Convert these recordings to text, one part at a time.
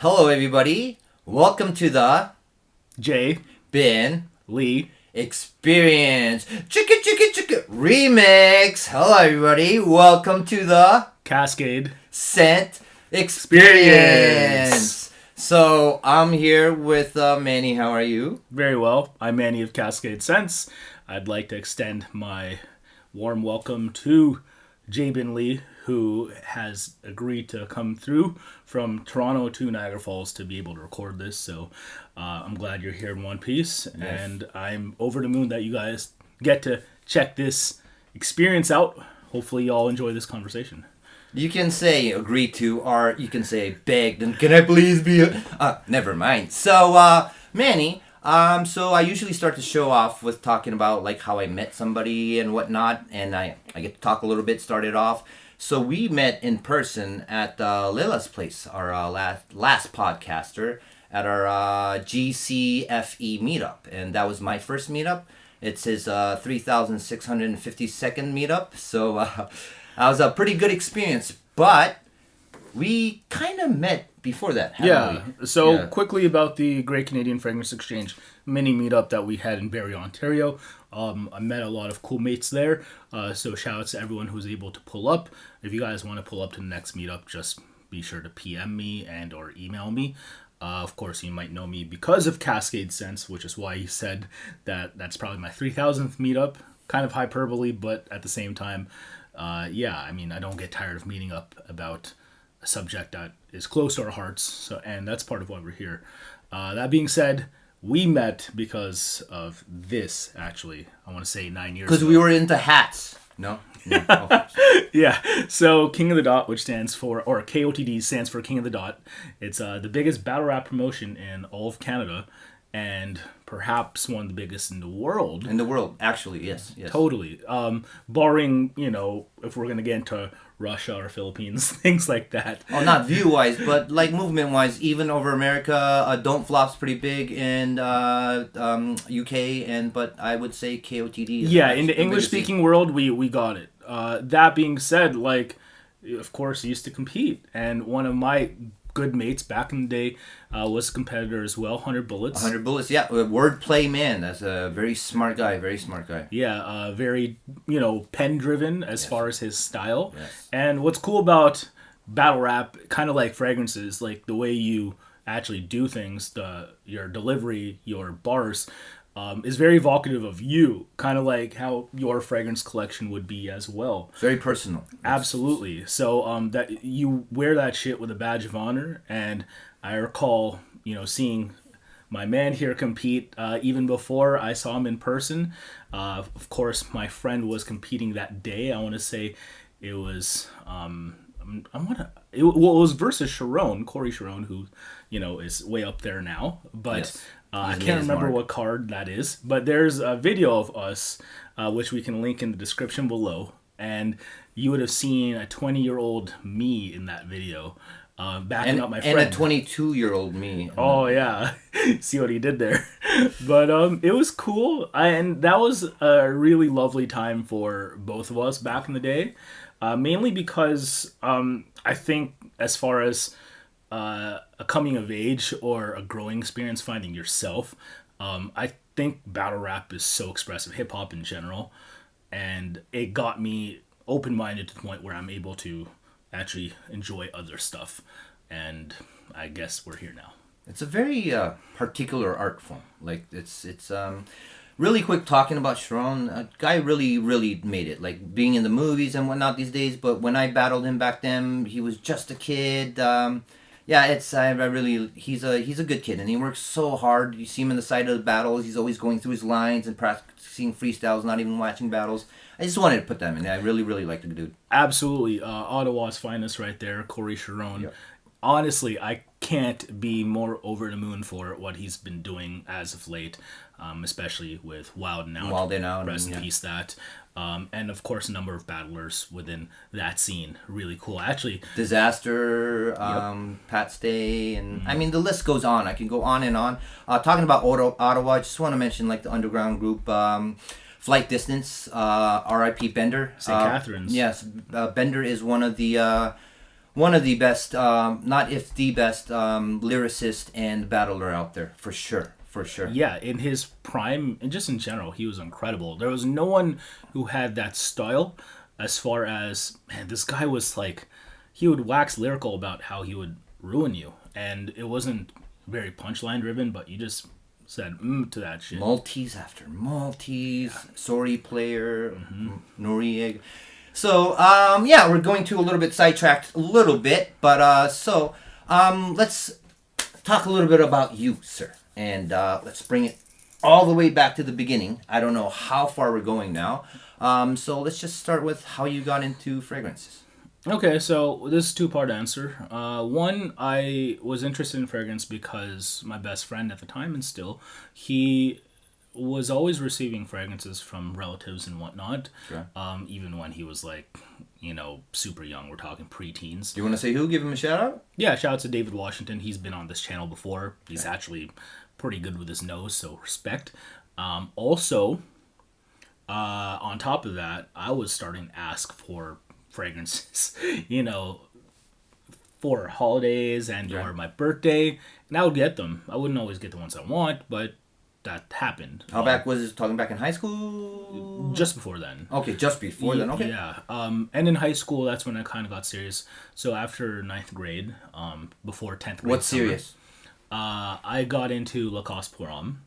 Hello, everybody. Welcome to the J. Ben Lee Experience Chicka Remix. Hello, everybody. Welcome to the Cascade Scent Experience. So I'm here with Manny. How are you? Very well. I'm Manny of CASCADE SCENTS. I'd like to extend my warm welcome to JBL Lee, who has agreed to come through from Toronto to Niagara Falls to be able to record this. So I'm glad you're here in one piece. Yes. And I'm over the moon that you guys get to check this experience out. Hopefully you all enjoy this conversation. You can say agree to, or you can say begged, and can I please be never mind. So, Manny, so I usually start the show off with talking about like how I met somebody and whatnot, and I get to talk a little bit, start it off. So we met in person at Lila's place, our last podcaster, at our GCFE meetup, and that was my first meetup. It's his 3,652nd meetup, so that was a pretty good experience. But we kind of met before that, haven't we? So quickly about the Great Canadian Fragrance Exchange mini meetup that we had in Barrie, Ontario. I met a lot of cool mates there, so shout out to everyone who was able to pull up. If you guys want to pull up to the next meetup, just be sure to PM me and or email me. Of course, you might know me because of Cascade Scents, which is why he said that that's probably my 3,000th meetup. Kind of hyperbole, but at the same time, I mean, I don't get tired of meeting up about a subject that is close to our hearts, so and that's part of why we're here. That being said, we met because of this, actually. I want to say 9 years ago. Because we were into hats. No? Oh. Yeah. So King of the Dot, which stands for, or KOTD stands for King of the Dot. It's the biggest battle rap promotion in all of Canada, and perhaps one of the biggest in the world. In the world, actually, yes. Totally. Barring, if we're going to get into Russia or Philippines, things like that. Oh, not view-wise, but like movement-wise, even over America, Don't Flop's pretty big in UK, but I would say KOTD is in the English-speaking world, we got it. That being said, of course, I used to compete, and one of my good mates back in the day was a competitor as well, 100 Bullets. 100 Bullets, yeah. Wordplay man. That's a very smart guy. Yeah, very, pen-driven as far as his style. Yes. And what's cool about battle rap, kind of like fragrances, like the way you actually do things, your delivery, your bars, is very evocative of you, kind of like how your fragrance collection would be as well. Very personal. Absolutely. So that you wear that shit with a badge of honor, and I recall, seeing my man here compete even before I saw him in person. Of course, my friend was competing that day. I want to say it was it was versus Corey Sharon, who is way up there now, but. Yes. I can't remember what card that is, but there's a video of us, which we can link in the description below, and you would have seen a 20-year-old me in that video, backing up my friend. And a 22-year-old me. Oh, yeah. See what he did there. But it was cool, and that was a really lovely time for both of us back in the day, mainly because I think as far as a coming of age or a growing experience finding yourself, I think battle rap is so expressive, hip hop in general, and it got me open-minded to the point where I'm able to actually enjoy other stuff, and I guess we're here now. It's a very particular art form. Like it's really quick talking about Sharon. A guy really made it, like being in the movies and whatnot these days, but when I battled him back then, he was just a kid. He's a good kid, and he works so hard. You see him in the side of the battles. He's always going through his lines and practicing freestyles, not even watching battles. I just wanted to put them in. I really like the dude. Absolutely. Ottawa's finest right there, Corey Sharon. Yep. Honestly, I can't be more over the moon for what he's been doing as of late, especially with Wild 'N Out. Rest in peace, that. And of course, a number of battlers within that scene. Really cool. Actually, Disaster, Pat Stay, and I mean the list goes on. I can go on and on. Talking about Ottawa, I just want to mention like the underground group, Flight Distance, R.I.P. Bender. St. Catharines. Yes, Bender is one of the one of the best, not if the best, lyricist and battler out there, for sure. For sure. Yeah, in his prime, and just in general, he was incredible. There was no one who had that style as far as, man, this guy was like, he would wax lyrical about how he would ruin you. And it wasn't very punchline driven, but you just said to that shit. Maltese after Maltese, Sorry Player, Noriega. So, yeah, we're going to a little bit sidetracked a little bit, but let's talk a little bit about you, sir. And let's bring it all the way back to the beginning. I don't know how far we're going now. So let's just start with how you got into fragrances. Okay, so this is a two-part answer. One, I was interested in fragrance because my best friend at the time, and still, he was always receiving fragrances from relatives and whatnot. Sure. Even when he was like, super young. We're talking preteens. Do you want to say who? Give him a shout out? Yeah, shout out to David Washington. He's been on this channel before. He's actually pretty good with his nose, so respect. Also, on top of that, I was starting to ask for fragrances, for holidays and or my birthday, and I would get them. I wouldn't always get the ones I want, but that happened. How back was it? Talking back in high school? Just before then. Okay, just before then. Okay. Yeah. And in high school, that's when I kind of got serious. So after 9th grade, before 10th grade. What's serious? I got into Lacoste Pour Homme.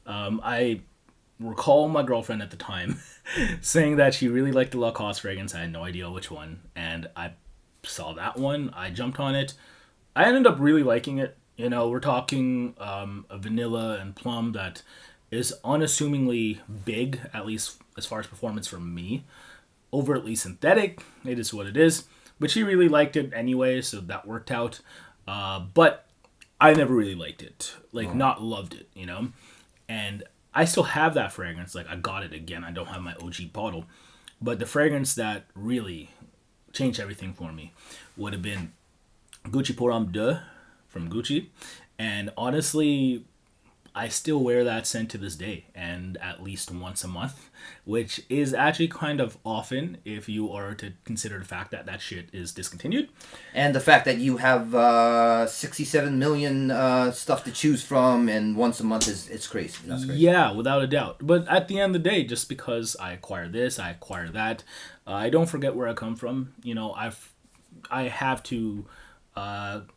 I recall my girlfriend at the time saying that she really liked the Lacoste fragrance. I had no idea which one. And I saw that one. I jumped on it. I ended up really liking it. We're talking a vanilla and plum that is unassumingly big, at least as far as performance for me. Overtly synthetic. It is what it is. But she really liked it anyway, so that worked out. But I never really liked it. Not loved it, And I still have that fragrance. I got it again. I don't have my OG bottle. But the fragrance that really changed everything for me would have been Gucci Pour Homme 2 from Gucci. And honestly, I still wear that scent to this day, and at least once a month, which is actually kind of often if you are to consider the fact that that shit is discontinued. And the fact that you have 67 million stuff to choose from, and once a month it's crazy. That's crazy. Yeah, without a doubt. But at the end of the day, just because I acquire this, I acquire that, I don't forget where I come from. I have to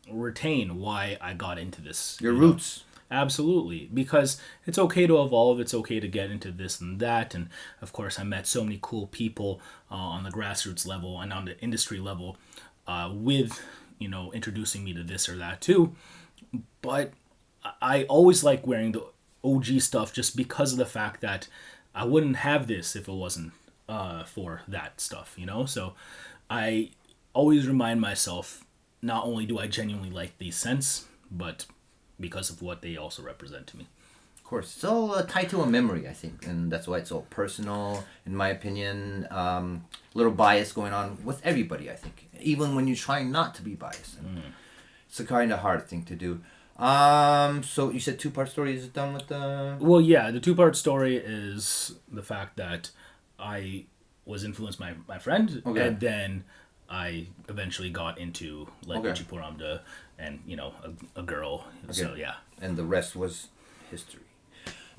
retain why I got into this. Your roots. Absolutely, because it's okay to evolve, it's okay to get into this and that, and of course I met so many cool people on the grassroots level and on the industry level with, introducing me to this or that too, but I always like wearing the OG stuff just because of the fact that I wouldn't have this if it wasn't for that stuff, so I always remind myself, not only do I genuinely like these scents, but because of what they also represent to me. Of course. It's all tied to a memory, I think. And that's why it's all personal, in my opinion. Little bias going on with everybody, I think. Even when you try not to be biased. It's a kind of hard thing to do. So you said two-part story. Is it done with the... Well, yeah. The two-part story is the fact that I was influenced by my friend. Okay. And then I eventually got into Gucci Pour Homme 2 and, a girl. Okay. So, yeah. And the rest was history.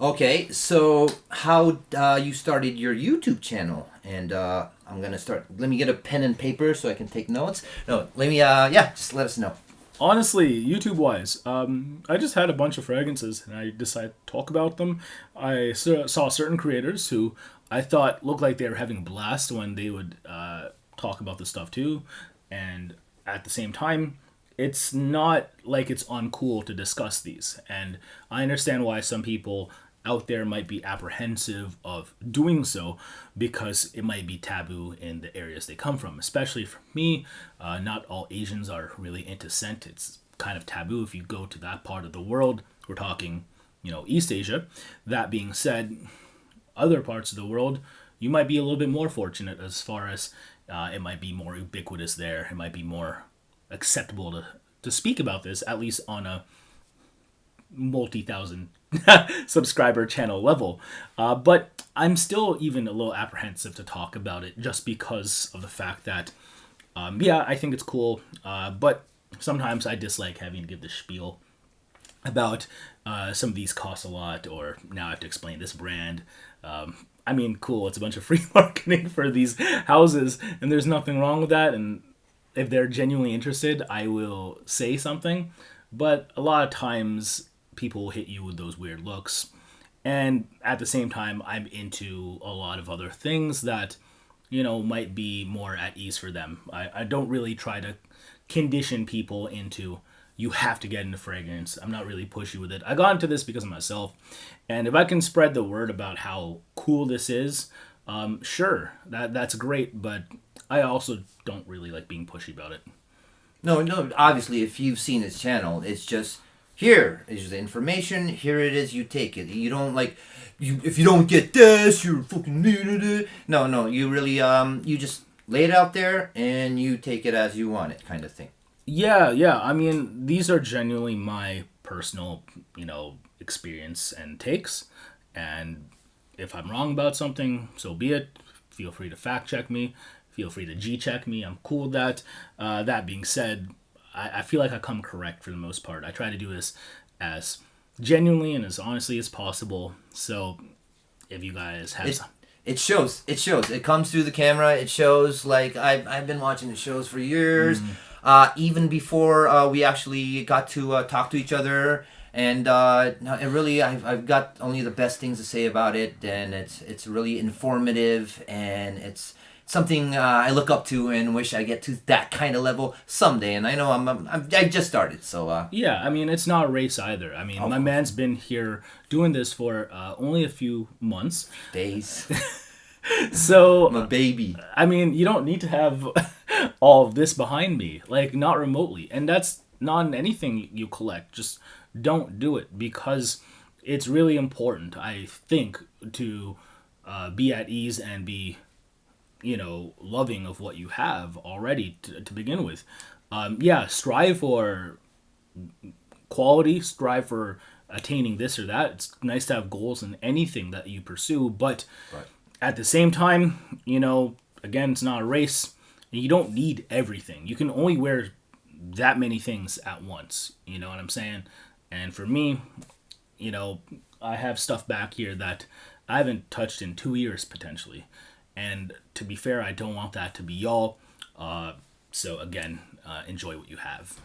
Okay, so how you started your YouTube channel? And I'm going to start. Let me get a pen and paper so I can take notes. No, let me, just let us know. Honestly, YouTube-wise, I just had a bunch of fragrances and I decided to talk about them. I saw certain creators who I thought looked like they were having a blast when they would talk about this stuff too, and at the same time it's not like it's uncool to discuss these, and I understand why some people out there might be apprehensive of doing so because it might be taboo in the areas they come from. Especially for me, not all Asians are really into scent. It's kind of taboo if you go to that part of the world. We're talking East Asia. That being said, other parts of the world you might be a little bit more fortunate as far as it might be more ubiquitous there. It might be more acceptable to speak about this, at least on a multi-thousand subscriber channel level. But I'm still even a little apprehensive to talk about it just because of the fact that Yeah, I think it's cool, but sometimes I dislike having to give the spiel about some of these cost a lot, or now I have to explain this brand. I mean, cool, it's a bunch of free marketing for these houses, and there's nothing wrong with that. And if they're genuinely interested, I will say something. But a lot of times, people will hit you with those weird looks. And at the same time, I'm into a lot of other things that, might be more at ease for them. I don't really try to condition people into, you have to get into fragrance. I'm not really pushy with it. I got into this because of myself. And if I can spread the word about how cool this is, sure, that's great. But I also don't really like being pushy about it. No, obviously, if you've seen his channel, it's just, here is the information, here it is, you take it. You don't if you don't get this, you're fucking... No, you really, you just lay it out there, and you take it as you want it, kind of thing. Yeah. I mean, these are genuinely my personal, experience and takes. And if I'm wrong about something, so be it. Feel free to fact check me. Feel free to G-check me. I'm cool with that. That being said, I feel like I come correct for the most part. I try to do this as genuinely and as honestly as possible. So if you guys have it shows. It comes through the camera. It shows. Like, I've been watching the shows for years. Even before we actually got to talk to each other. And it really, I've got only the best things to say about it. And it's really informative, and it's something I look up to and wish I get to that kind of level someday. And I know I just started, so yeah, I mean, it's not a race either. I mean, my man's been here doing this for only a few months, days. So I'm a baby. I mean, you don't need to have all of this behind me, like, not remotely. And that's not in anything you collect. Just don't do it, because it's really important, I think, to be at ease and be loving of what you have already to begin with. Strive for quality, strive for attaining this or that. It's nice to have goals in anything that you pursue, but at the same time, again, it's not a race. You don't need everything. You can only wear that many things at once. You know what I'm saying? And for me, I have stuff back here that I haven't touched in 2 years potentially. And to be fair, I don't want that to be y'all. So again, enjoy what you have.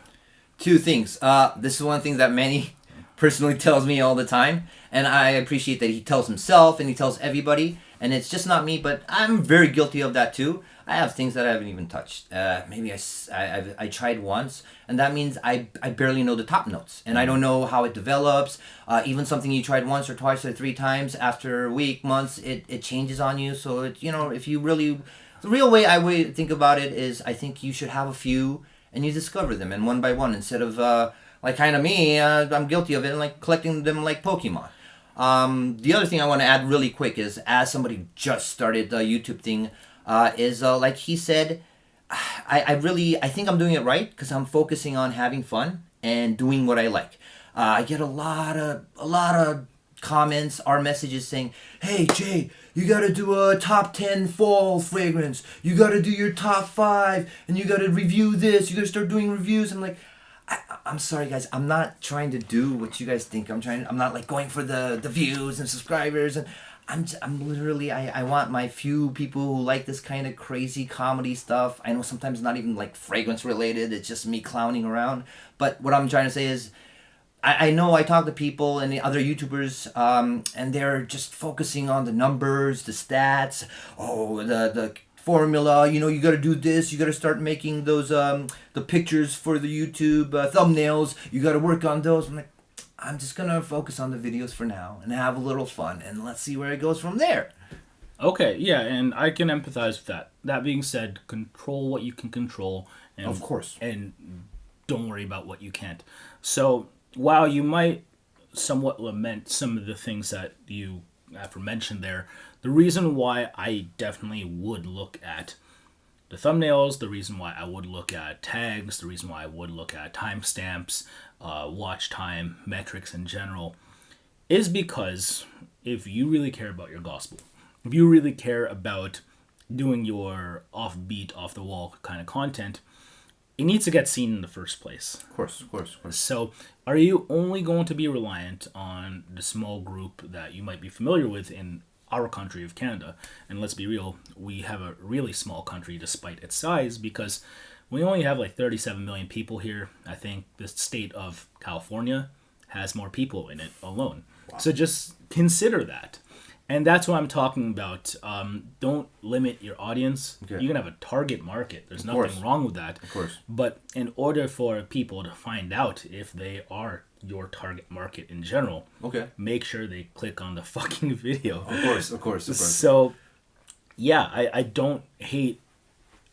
Two things. This is one thing that Manny personally tells me all the time, and I appreciate that he tells himself and he tells everybody. And it's just not me, but I'm very guilty of that too. I have things that I haven't even touched. Maybe I tried once, and that means I barely know the top notes, and I don't know how it develops. Even something you tried once or twice or 3 times, after a week, months, it changes on you. So if you really, the real way I would think about it is, I think you should have a few, and you discover them, and one by one, instead of like kind of me. I'm guilty of it, and like collecting them like Pokemon. The other thing I want to add really quick is, as somebody who just started the YouTube thing, is like he said, I think I'm doing it right, because I'm focusing on having fun and doing what I like. I get a lot of comments or messages saying, "Hey Jay, you gotta do a top 10 fall fragrance. You gotta do your top 5, and you gotta review this. You gotta start doing reviews." I'm like, I'm sorry guys, I'm not trying to do what you guys think I'm not like going for the views and subscribers, and I'm literally, I want my few people who like this kind of crazy comedy stuff. I know sometimes not even like fragrance related, it's just me clowning around. But what I'm trying to say is, I know I talk to people and the other YouTubers, and they're just focusing on the numbers, the stats, the formula, you got to do this, you got to start making those the pictures for the YouTube thumbnails, you got to work on those. I'm like, I'm just gonna focus on the videos for now and have a little fun, and let's see where it goes from there. Okay, yeah, and I can empathize with that. That being said, control what you can control, and of course, and don't worry about what you can't. So while you might somewhat lament some of the things that you aforementioned there, the reason why I definitely would look at the thumbnails, the reason why I would look at tags, the reason why I would look at timestamps, watch time, metrics in general, is because if you really care about your gospel, if you really care about doing your offbeat, off the wall kind of content, it needs to get seen in the first place. Of course, of course, of course. So, are you only going to be reliant on the small group that you might be familiar with in our country of Canada? And let's be real, we have a really small country despite its size, because we only have like 37 million people here. I think the state of California has more people in it alone. Wow. So just consider that. And that's what I'm talking about. Don't limit your audience. Okay. You can have a target market. There's nothing wrong with that. Of course. But in order for people to find out if they are your target market in general, okay, make sure they click on the fucking video. Of course, of course, of course. So, yeah, I don't hate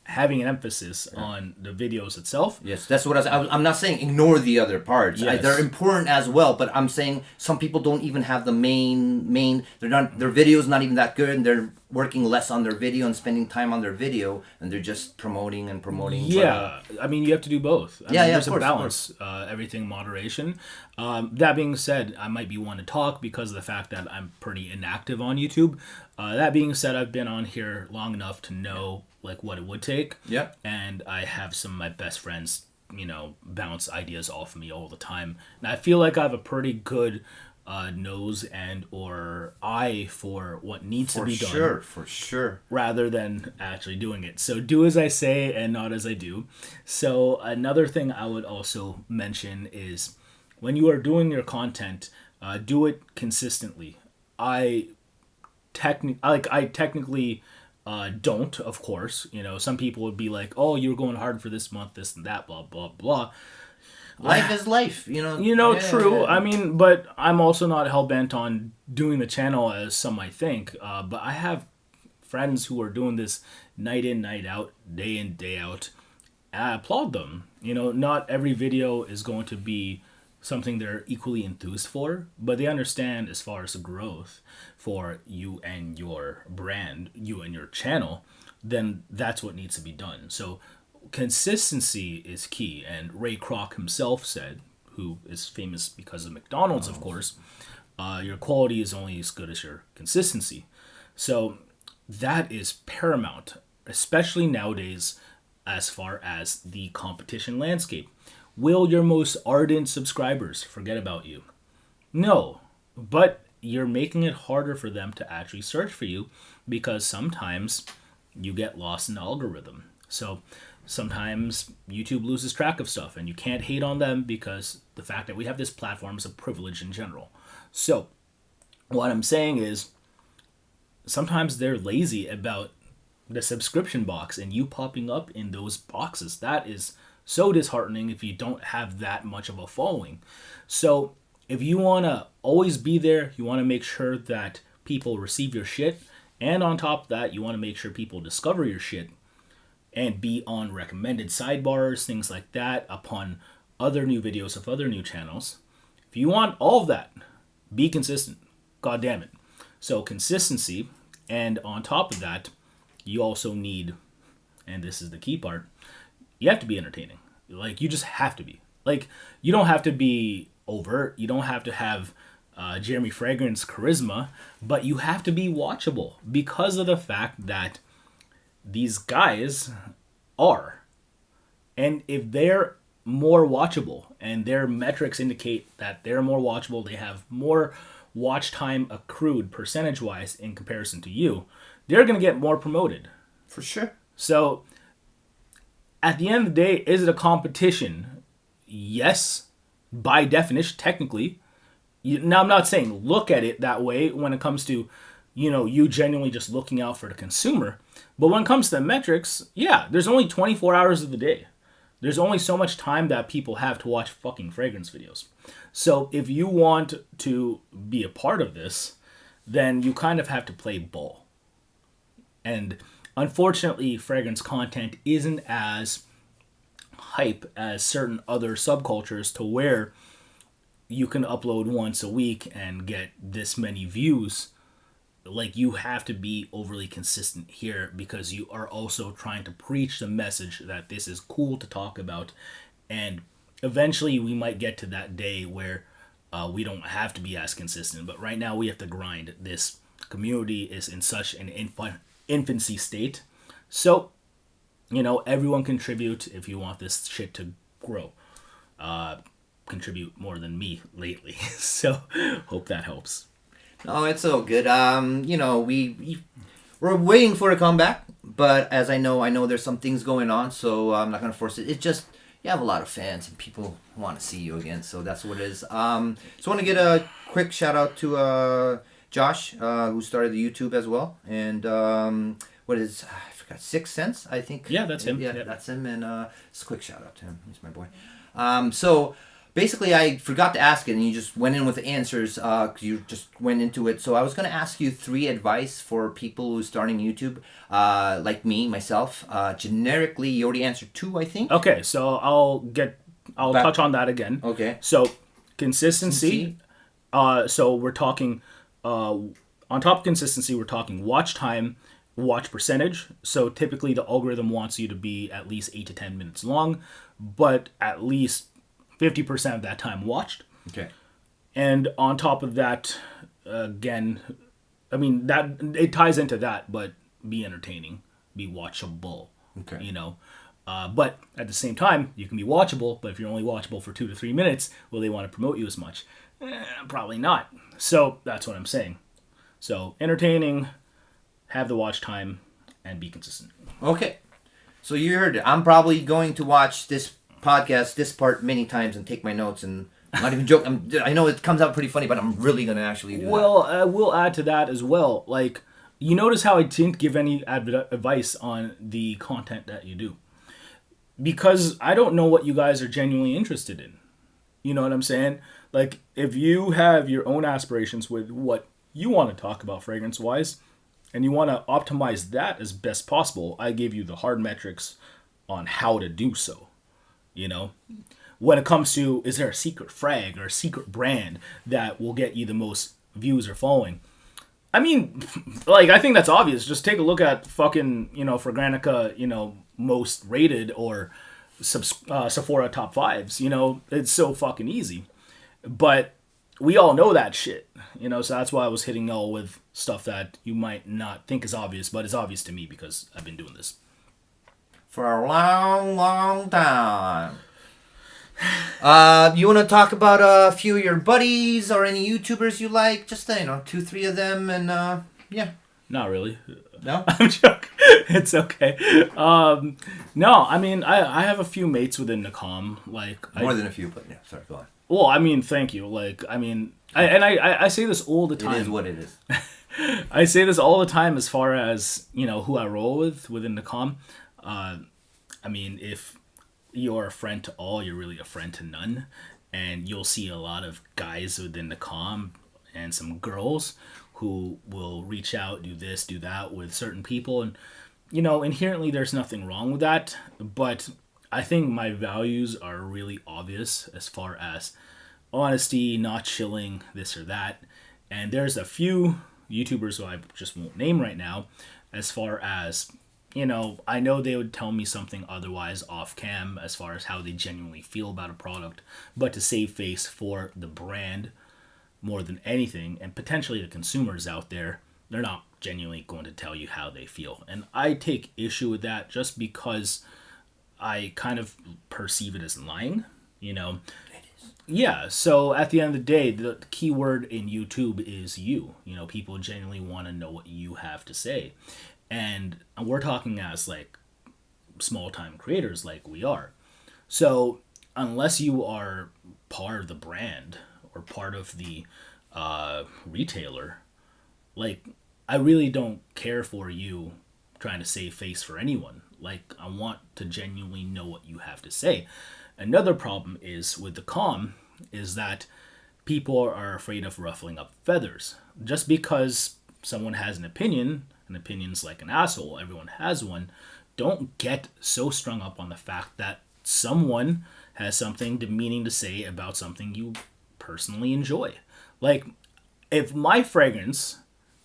having an emphasis on the videos itself. Yes, that's what I'm not saying ignore the other parts. Yes. They're important as well, but I'm saying some people don't even have the main. They're not, their video's not even that good, and they're working less on their video and spending time on their video, and they're just promoting. Yeah, I mean, you have to do both. I mean, there's of course, a balance. Everything in moderation. That being said, I might be one to talk because of the fact that I'm pretty inactive on YouTube. That being said, I've been on here long enough to know like what it would take. Yep. And I have some of my best friends, bounce ideas off of me all the time. And I feel like I have a pretty good nose and or eye for what needs to be done. For sure. Rather than actually doing it. So do as I say and not as I do. So another thing I would also mention is when you are doing your content, do it consistently. I technically don't, of course. Some people would be like, oh, you're going hard for this month, this and that, blah, blah, blah. Life is life, True. Yeah. I mean, but I'm also not hell-bent on doing the channel as some might think. But I have friends who are doing this night in, night out, day in, day out. I applaud them. Not every video is going to be something they're equally enthused for, but they understand as far as the growth for you and your brand, you and your channel, then that's what needs to be done. So consistency is key. And Ray Kroc himself said, who is famous because of McDonald's, of course, your quality is only as good as your consistency. So that is paramount, especially nowadays as far as the competition landscape. Will your most ardent subscribers forget about you? No, but you're making it harder for them to actually search for you because sometimes you get lost in the algorithm. So sometimes YouTube loses track of stuff and you can't hate on them because the fact that we have this platform is a privilege in general. So what I'm saying is sometimes they're lazy about the subscription box and you popping up in those boxes. That is so disheartening if you don't have that much of a following. So if you want to always be there, you want to make sure that people receive your shit, and on top of that, you want to make sure people discover your shit and be on recommended sidebars, things like that, upon other new videos of other new channels. If you want all of that, be consistent. God damn it. So consistency, and on top of that, you also need, and this is the key part, you have to be entertaining. Like, you just have to be. Like, you don't have to be overt. You don't have to have Jeremy Fragrance charisma, but you have to be watchable because of the fact that these guys are. And if they're more watchable and their metrics indicate that they're more watchable, they have more watch time accrued percentage-wise in comparison to you, they're going to get more promoted. For sure. So at the end of the day, is it a competition? Yes, by definition, technically. Now, I'm not saying look at it that way when it comes to, you genuinely just looking out for the consumer. But when it comes to the metrics, yeah, there's only 24 hours of the day. There's only so much time that people have to watch fucking fragrance videos. So if you want to be a part of this, then you kind of have to play ball. And unfortunately, fragrance content isn't as hype as certain other subcultures to where you can upload once a week and get this many views. Like, you have to be overly consistent here because you are also trying to preach the message that this is cool to talk about. And eventually we might get to that day where we don't have to be as consistent. But right now we have to grind. This community is in such an infancy state. So, everyone contribute if you want this shit to grow. Contribute more than me lately. So, hope that helps. Oh, it's so good. We're waiting for a comeback, but as I know there's some things going on, so I'm not gonna force it. It's just you have a lot of fans and people want to see you again, so that's what it is. So I want to get a quick shout out to Josh, who started the YouTube as well, and what is I forgot 6 Cents, I think. Yeah, that's him. Yeah, that's him, and it's a quick shout out to him. He's my boy. So basically, I forgot to ask it, and you just went in with the answers. You just went into it. So I was going to ask you 3 advice for people who are starting YouTube, like me, myself. Generically, you already answered 2, I think. Okay, so I'll touch on that again. Okay. So consistency. So we're talking on top of consistency. We're talking watch time, watch percentage. So typically, the algorithm wants you to be at least 8 to 10 minutes long, but at least 50% of that time watched. Okay. And on top of that, again, I mean, that it ties into that, but be entertaining, be watchable. Okay. But at the same time, you can be watchable, but if you're only watchable for 2 to 3 minutes, will they want to promote you as much? Probably not. So that's what I'm saying. So entertaining, have the watch time, and be consistent. Okay. So you heard it. I'm probably going to watch this podcast, this part, many times and take my notes, and I'm not even joking. I know it comes out pretty funny, but I'm really going to actually do that. Well, I will add to that as well. Like, you notice how I didn't give any advice on the content that you do. Because I don't know what you guys are genuinely interested in. You know what I'm saying? Like, if you have your own aspirations with what you want to talk about fragrance-wise, and you want to optimize that as best possible, I gave you the hard metrics on how to do so. When it comes to, is there a secret frag or a secret brand that will get you the most views or following? I mean, I think that's obvious. Just take a look at fucking, Fragrantica, most rated or Sephora top 5s. It's so fucking easy. But we all know that shit, so that's why I was hitting y'all with stuff that you might not think is obvious, but it's obvious to me because I've been doing this for a long, long time. You want to talk about a few of your buddies or any YouTubers you like? Just 2, 3 of them, and yeah. Not really. No, I'm joking. It's okay. No, I mean I have a few mates within the comm. More than a few, but yeah. Sorry, go on. Well, I mean, thank you. I say this all the time. It is what it is. I say this all the time as far as who I roll with within the comm. I mean, if you're a friend to all, you're really a friend to none. And you'll see a lot of guys within the comm and some girls who will reach out, do this, do that with certain people. And, inherently there's nothing wrong with that. But I think my values are really obvious as far as honesty, not chilling, this or that. And there's a few YouTubers who I just won't name right now as far as, I know they would tell me something otherwise off cam as far as how they genuinely feel about a product, but to save face for the brand more than anything, and potentially the consumers out there, they're not genuinely going to tell you how they feel. And I take issue with that just because I kind of perceive it as lying, It is. Yeah, so at the end of the day, the key word in YouTube is you. People genuinely want to know what you have to say. And we're talking as small-time creators like we are. So unless you are part of the brand or part of the retailer, I really don't care for you trying to save face for anyone. I want to genuinely know what you have to say. Another problem is with the comm is that people are afraid of ruffling up feathers. Just because someone has an opinion, and opinion's like an asshole, everyone has one, don't get so strung up on the fact that someone has something demeaning to say about something you personally enjoy. If my fragrance,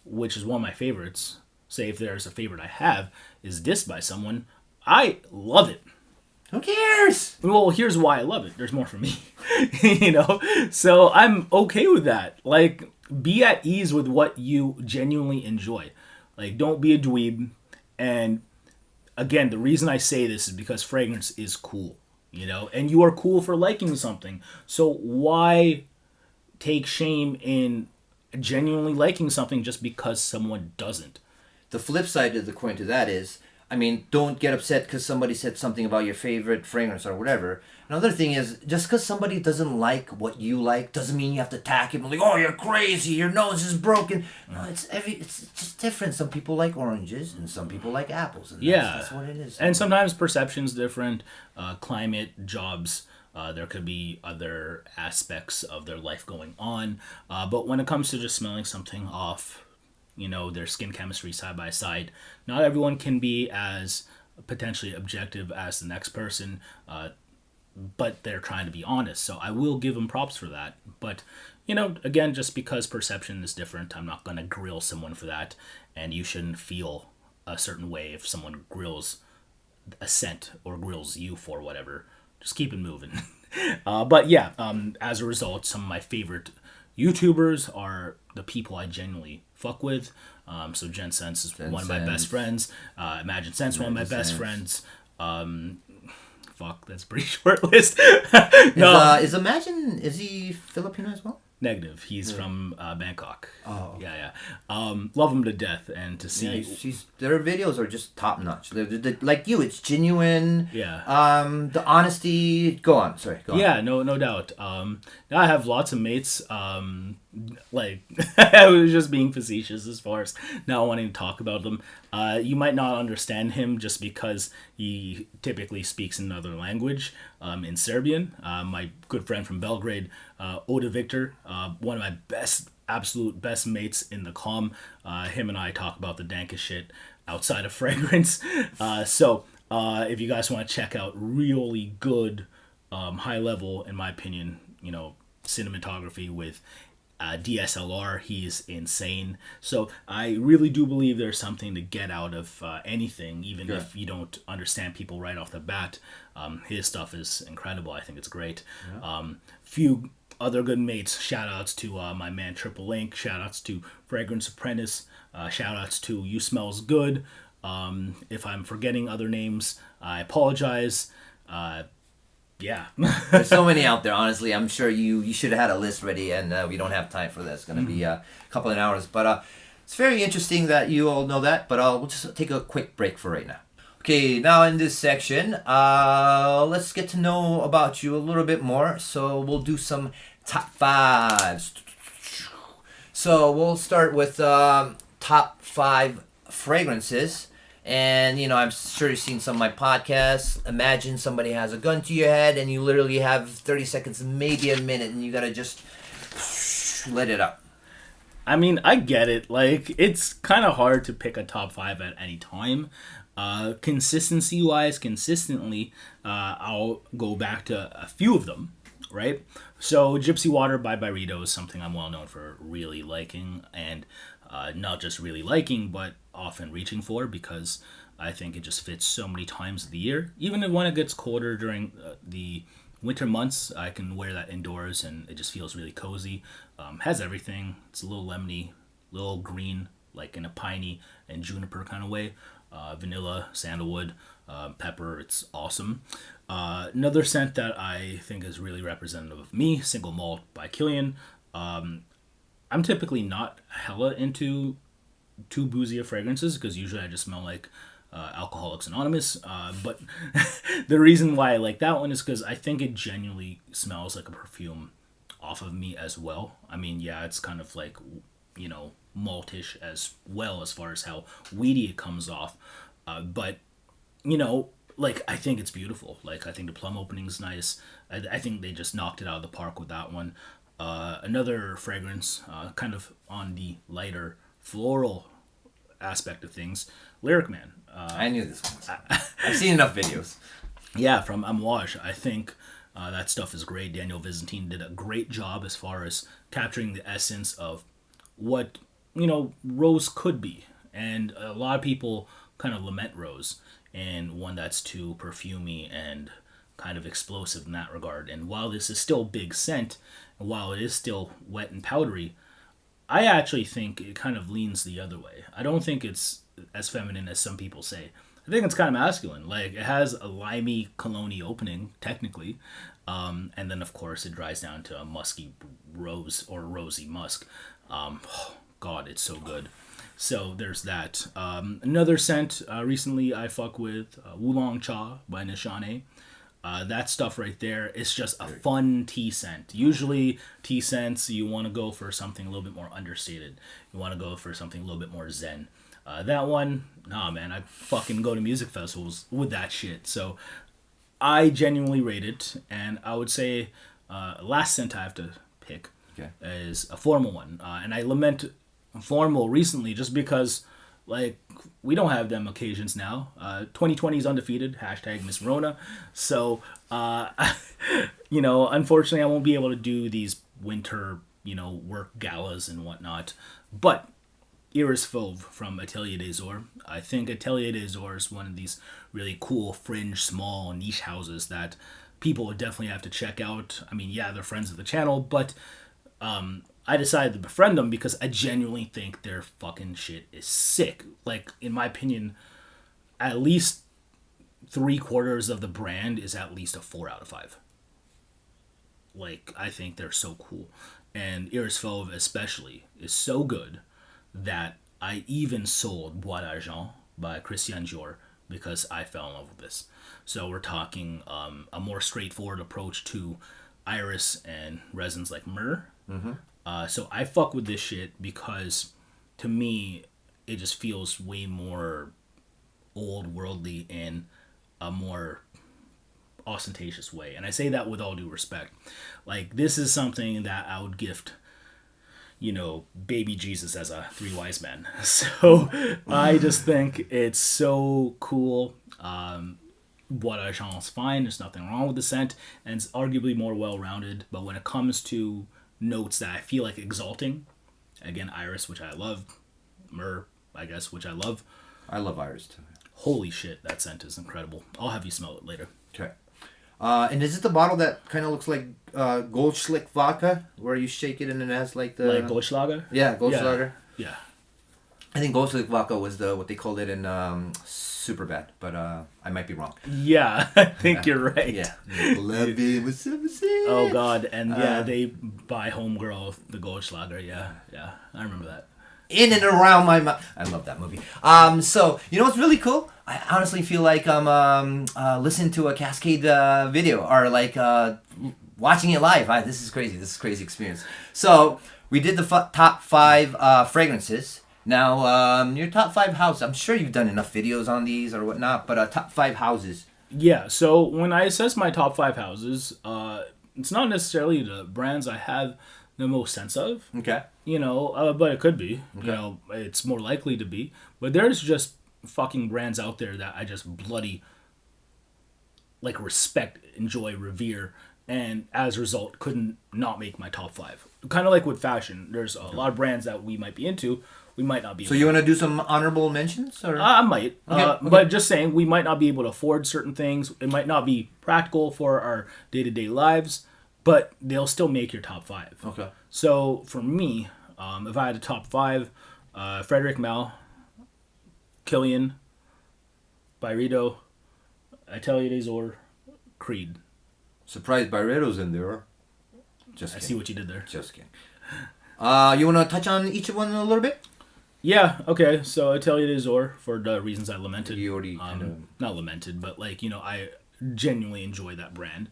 which is one of my favorites, say if there's a favorite I have, is dissed by someone, I love it. Who cares? Well, here's why I love it. There's more for me. So I'm okay with that. Be at ease with what you genuinely enjoy. Like, don't be a dweeb. And again, the reason I say this is because fragrance is cool, you know, and you are cool for liking something. So why take shame in genuinely liking something just because someone doesn't? The flip side of the coin to that is, I mean, don't get upset because somebody said something about your favorite fragrance or whatever. Another thing is, just because somebody doesn't like what you like doesn't mean you have to attack him like, oh, you're crazy, your nose is broken. No, it's just different. Some people like oranges and some people like apples. And that's what it is. And sometimes perception's different. Climate, jobs, there could be other aspects of their life going on. But when it comes to just smelling something off, you know, their skin chemistry side by side, not everyone can be as potentially objective as the next person, but they're trying to be honest. So I will give them props for that. But, you know, again, just because perception is different, I'm not going to grill someone for that. And you shouldn't feel a certain way if someone grills a scent or grills you for whatever. Just keep it moving. But yeah, as a result, some of my favorite YouTubers are the people I genuinely fuck with. So GENT Scents is one of my best friends. Imagine Scents, one of my best friends. Fuck, that's a pretty short list. Is Imagine, is he Filipino as well? Negative. He's from Bangkok. Oh. Yeah. Love him to death. And to see... their videos are just top notch. They're like you, it's genuine. Yeah. The honesty... Go on. Yeah, no doubt. I have lots of mates. Like, I was just being facetious as far as not wanting to talk about them. You might not understand him just because he typically speaks another language, in Serbian. My good friend from Belgrade, VIKTOR, one of my absolute best mates in the comm. Him and I talk about the dankest shit outside of fragrance. So if you guys want to check out really good, high level, in my opinion, you know, cinematography with DSLR, he's insane. So I really do believe there's something to get out of anything, even if you don't understand people right off the bat. His stuff is incredible. I think it's great. Few other good mates. Shout outs to my man TRIPLEINC. Shout outs to Fragrance Apprentice. Shout outs to You Smells Good. If I'm forgetting other names, I apologize. Yeah. There's so many out there, honestly. I'm sure you should have had a list ready, and we don't have time for that. It's going to be a couple of hours. But it's very interesting that you all know that, but we'll just take a quick break for right now. Okay, now in this section, let's get to know about you a little bit more. So we'll do some top fives. So we'll start with top 5 fragrances. And, you know, I'm sure you've seen some of my podcasts. Imagine somebody has a gun to your head and you literally have 30 seconds, maybe a minute, and you got to just let it up. I mean, I get it. Like, it's kind of hard to pick a top 5 at any time. Consistency-wise, I'll go back to a few of them, right? So, Gypsy Water by Byredo is something I'm well known for really liking, and not just really liking, but often reaching for, because I think it just fits so many times of the year. Even when it gets colder during the winter months, I can wear that indoors and it just feels really cozy. Has everything. It's a little lemony, little green, like in a piney and juniper kind of way. Vanilla, sandalwood, pepper. It's awesome. Another scent that I think is really representative of me, Single Malt by Killian. I'm typically not hella into too boozy of fragrances because usually I just smell like Alcoholics Anonymous. But the reason why I like that one is because I think it genuinely smells like a perfume off of me as well. I mean, yeah, it's kind of like, you know, maltish as well as far as how weedy it comes off. But, you know, like, I think it's beautiful. Like, I think the plum opening's nice. I think they just knocked it out of the park with that one. Another fragrance, kind of on the lighter floral aspect of things, Lyric Man. I knew this one. I've seen enough videos. Yeah, from Amouage. I think that stuff is great. Daniel Vizentine did a great job as far as capturing the essence of what, you know, rose could be. And a lot of people kind of lament rose, and one that's too perfumey and kind of explosive in that regard. And while this is still big scent, and while it is still wet and powdery, I actually think it kind of leans the other way. I don't think it's as feminine as some people say. I think it's kind of masculine. Like, it has a limey cologne opening, technically. And then, of course, it dries down to a musky rose or rosy musk. Oh, God, it's so good. So there's that. Another scent recently I fuck with, Oolong Cha by Nishane. That stuff right there is just a fun tea scent. Usually tea scents, you want to go for something a little bit more understated. You want to go for something a little bit more zen. That one, nah, man, I fucking go to music festivals with that shit. So I genuinely rate it, and I would say last scent I have to pick is a formal one. And I lament formal recently just because, like, we don't have them occasions now. 2020 is undefeated, hashtag Miss Rona. So, unfortunately I won't be able to do these winter, work galas and whatnot. But Iris Fauve from Atelier des Ors. I think Atelier des Ors is one of these really cool, fringe, small, niche houses that people would definitely have to check out. I mean, yeah, they're friends of the channel, but I decided to befriend them because I genuinely think their fucking shit is sick. Like, in my opinion, at least 3/4 of the brand is at least a 4 out of 5. Like, I think they're so cool. And Iris Fauve especially is so good that I even sold Bois d'Argent by Christian Dior because I fell in love with this. So we're talking a more straightforward approach to iris and resins like myrrh. Mm-hmm. So I fuck with this shit because, to me, it just feels way more old worldly in a more ostentatious way. And I say that with all due respect. Like, this is something that I would gift, baby Jesus as a 3 wise men. So I just think it's so cool. Bois d'Argent is fine. There's nothing wrong with the scent. And it's arguably more well-rounded. But when it comes to notes that I feel like exalting, again, iris, which I love. Myrrh, I guess, which I love. I love iris too. Holy shit, that scent is incredible. I'll have you smell it later. Okay. And is it the bottle that kind of looks like Goldschlick vodka, where you shake it and it has like the... Like Goldschlager? Yeah, Goldschlager. Yeah. I think Goldschlick vodka was what they called it in Superbad, but I might be wrong. Yeah, I think you're right. Yeah. Love it with Oh, God. And they buy Homegirl, the Goldschlager. Yeah. I remember that. In and around my mouth. I love that movie. So, you know what's really cool? I honestly feel like I'm listening to a Cascade video or like watching it live. This is crazy. This is a crazy experience. So, we did the top 5 fragrances. Now, your top 5 houses. I'm sure you've done enough videos on these or whatnot, but top 5 houses. Yeah, so when I assess my top 5 houses, it's not necessarily the brands I have the most sense of. Okay. But it could be. Okay. It's more likely to be. But there's just fucking brands out there that I just bloody, like, respect, enjoy, revere, and as a result, couldn't not make my top 5. Kind of like with fashion. There's a lot of brands that we might be into. We might not be able So you want to do some honorable mentions? Or? I might. Okay. But just saying, we might not be able to afford certain things. It might not be practical for our day-to-day lives, but they'll still make your top 5. Okay. So for me, if I had a top 5, Frederic Malle, Kilian, Byredo, Atelier des Ors, Creed. Surprised Byredo's in there. Just I kidding. see what you did there. Just kidding. You want to touch on each of one a little bit? Yeah, okay. So Atelier des Ors, for the reasons I lamented. You already not lamented, but I genuinely enjoy that brand.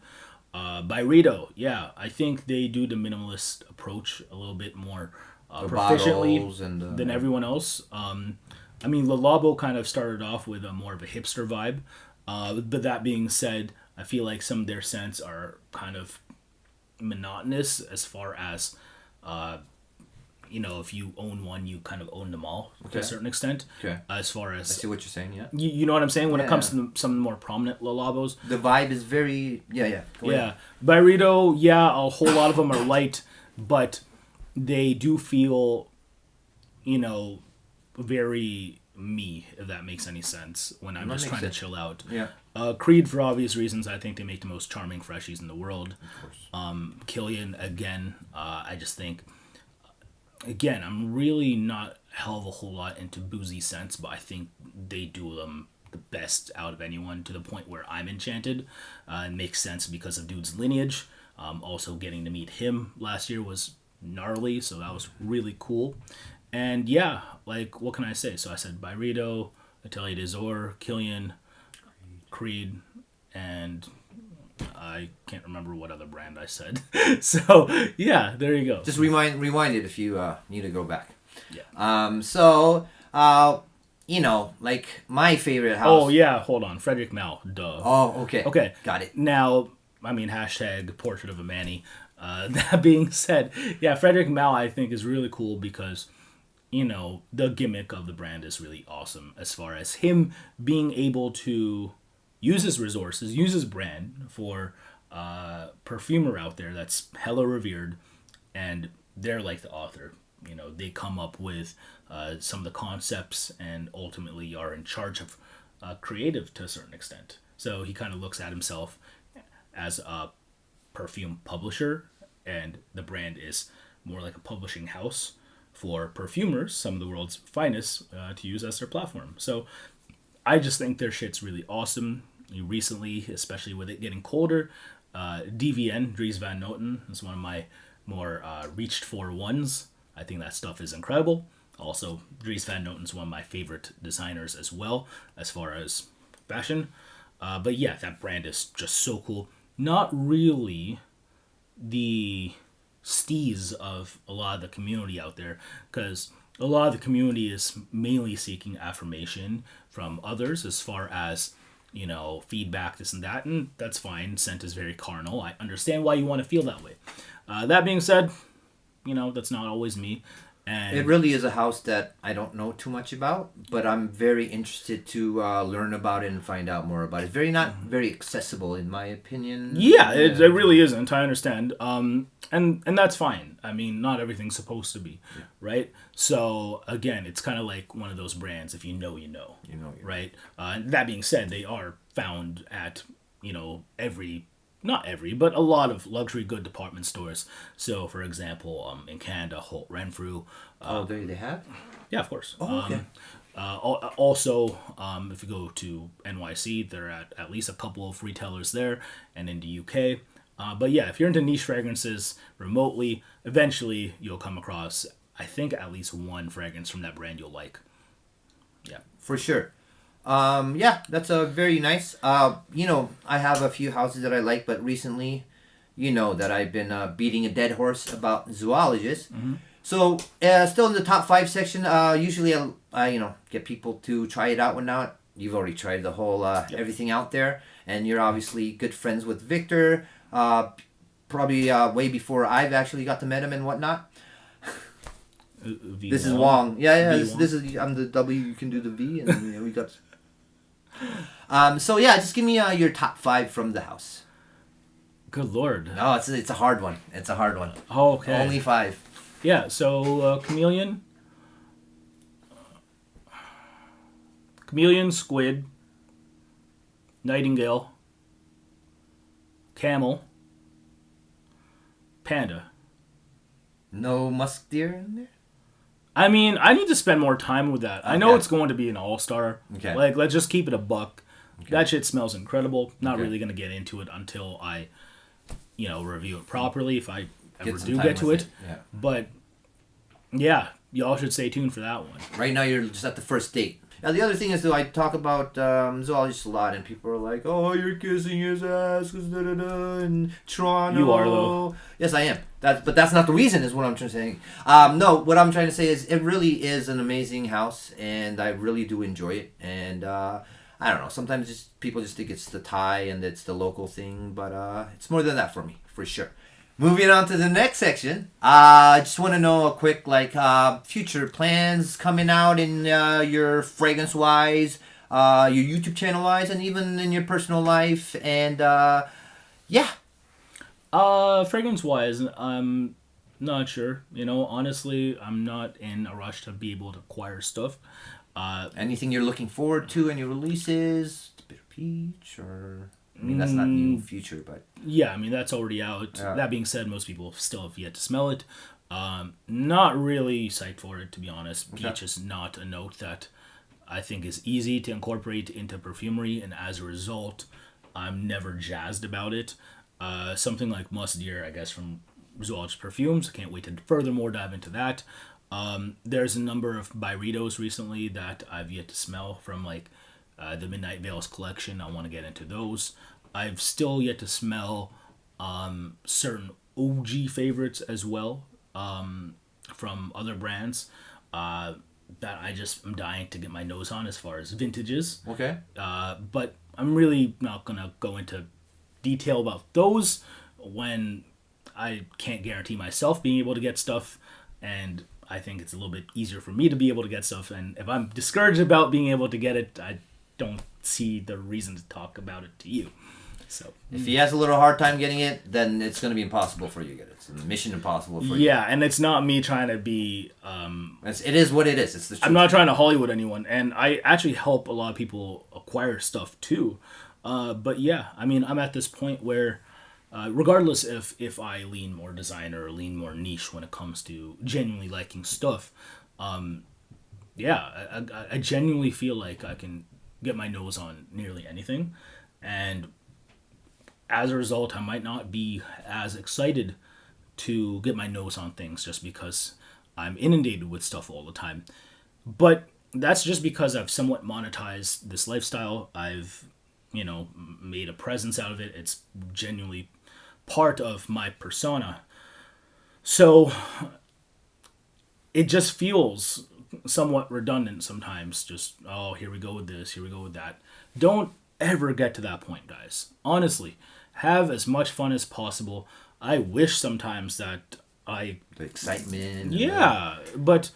Byredo, yeah, I think they do the minimalist approach a little bit more proficiently than everyone else. Le Labo kind of started off with a more of a hipster vibe, but that being said, I feel like some of their scents are kind of monotonous as far as if you own one, you kind of own them all to a certain extent. Okay. As far as... I see what you're saying, yeah. You know what I'm saying? When it comes to some of the more prominent Le Labos. The vibe is very... Yeah. Yeah. Byredo, a whole lot of them are light, but they do feel, very me, if that makes any sense, when I'm just trying to chill out. Yeah. Creed, for obvious reasons, I think they make the most charming freshies in the world. Of course. Kilian, again, I just think... again, I'm really not hell of a whole lot into boozy scents, but I think they do them the best out of anyone to the point where I'm enchanted. It makes sense because of dude's lineage. Also, getting to meet him last year was gnarly, so that was really cool. And yeah, like, what can I say? So I said Byredo, Atelier des Ors, Killian, Creed, and I can't remember what other brand I said. So yeah, there you go. Just rewind it if you need to go back. Yeah. You know, like my favorite house. Oh yeah, hold on, Frederick Mal. Duh. Oh, okay. Okay, Got it. Now, I mean, hashtag portrait of a Manny. That being said, yeah, Frederick Mal I think is really cool because, you know, the gimmick of the brand is really awesome as far as him being able to use his resources, use his brand for perfumer out there that's hella revered, and they're like the author. You know, they come up with some of the concepts and ultimately are in charge of creative to a certain extent. So he kind of looks at himself as a perfume publisher, and the brand is more like a publishing house for perfumers, some of the world's finest, to use as their platform. So I just think their shit's really awesome. Recently, especially with it getting colder, DVN, Dries Van Noten, is one of my more reached for ones. I think that stuff is incredible. Also, Dries Van Noten's one of my favorite designers as well, as far as fashion. But yeah, that brand is just so cool. Not really the steez of a lot of the community out there, because a lot of the community is mainly seeking affirmation from others as far as, you know, feedback, this and that, and that's fine. Scent is very carnal. I understand why you want to feel that way. That being said, you know, that's not always me. And It really is a house that I don't know too much about, but I'm very interested to learn about it and find out more about it. It's not very accessible, in my opinion. yeah, it really isn't. I understand. And that's fine. I mean, not everything's supposed to be, right? So again, it's kind of like one of those brands. If you know, you know, right? That being said, they are found at, you know, not every, but a lot of luxury good department stores. So, for example, in Canada, Holt Renfrew. Oh, they have? Yeah, of course. Oh, okay. Also, if you go to NYC, there are at least a couple of retailers there, and in the UK. But yeah, if you're into niche fragrances remotely, eventually you'll come across, I think, at least one fragrance from that brand you'll like. Yeah. For sure. Yeah, that's a very nice. You know, I have a few houses that I like, but recently, you know, that I've been beating a dead horse about zoologists. Mm-hmm. So, still in the top 5 section, usually I you know, get people to try it out when not. You've already tried the whole everything out there, and you're obviously good friends with Victor. Probably way before I've actually got to meet him and whatnot. This is Wong. Yeah. This is I'm the W. You can do the V, and you know, we got. So yeah, just give me your top 5 from the house. Good Lord. No, it's a hard one. It's a hard one. Oh, okay. Only 5. Yeah, so Chameleon, Squid, Nightingale, Camel, Panda. No musk deer in there? I mean, I need to spend more time with that. I know it's going to be an all-star. Okay. Like, let's just keep it a buck. Okay. That shit smells incredible. Not Okay. really going to get into it until I, you know, review it properly, if I ever some do time get to with it. Yeah. But, yeah, y'all should stay tuned for that one. Right now, you're just at the first date. Now, the other thing is, though, I talk about zoologists a lot, and people are like, "Oh, you're kissing his ass, in Toronto." You are, though. Yes, I am. But that's not the reason, is what I'm trying to say. No, what I'm trying to say is, it really is an amazing house, and I really do enjoy it. And I don't know. Sometimes people just think it's the Thai and it's the local thing, but it's more than that for me, for sure. Moving on to the next section, I just want to know a quick, future plans coming out in your fragrance-wise, your YouTube channel-wise, and even in your personal life, and, yeah. Fragrance-wise, I'm not sure. You know, honestly, I'm not in a rush to be able to acquire stuff. Anything you're looking forward to in your releases? Bitter Peach, or... I mean, that's not new future, but... Yeah, I mean, that's already out. Yeah. That being said, most people still have yet to smell it. Not really psyched for it, to be honest. Okay. Peach is not a note that I think is easy to incorporate into perfumery, and as a result, I'm never jazzed about it. Something like Musk Deer, I guess, from Zoologist Perfumes. I can't wait to furthermore dive into that. There's a number of burritos recently that I've yet to smell from like the Midnight Veils collection. I want to get into those. I've still yet to smell certain OG favorites as well from other brands that I just am dying to get my nose on as far as vintages. Okay. But I'm really not going to go into detail about those when I can't guarantee myself being able to get stuff, and I think it's a little bit easier for me to be able to get stuff, and if I'm discouraged about being able to get it, I don't see the reason to talk about it to you. So If he has a little hard time getting it, then it's going to be impossible for you to get it. It's a mission impossible for you. yeah, and it's not me trying to be It is what it is. It's the truth. I'm not trying to Hollywood anyone, and I actually help a lot of people acquire stuff too. But yeah, I mean, I'm at this point where, regardless if I lean more designer or lean more niche when it comes to genuinely liking stuff, yeah, I genuinely feel like I can get my nose on nearly anything, and as a result, I might not be as excited to get my nose on things just because I'm inundated with stuff all the time. But that's just because I've somewhat monetized this lifestyle. I've, made a presence out of it. It's genuinely part of my persona. So it just feels somewhat redundant sometimes. Just, oh, here we go with this, here we go with that. Don't ever get to that point, guys. Honestly, have as much fun as possible. I wish sometimes that The excitement. yeah, but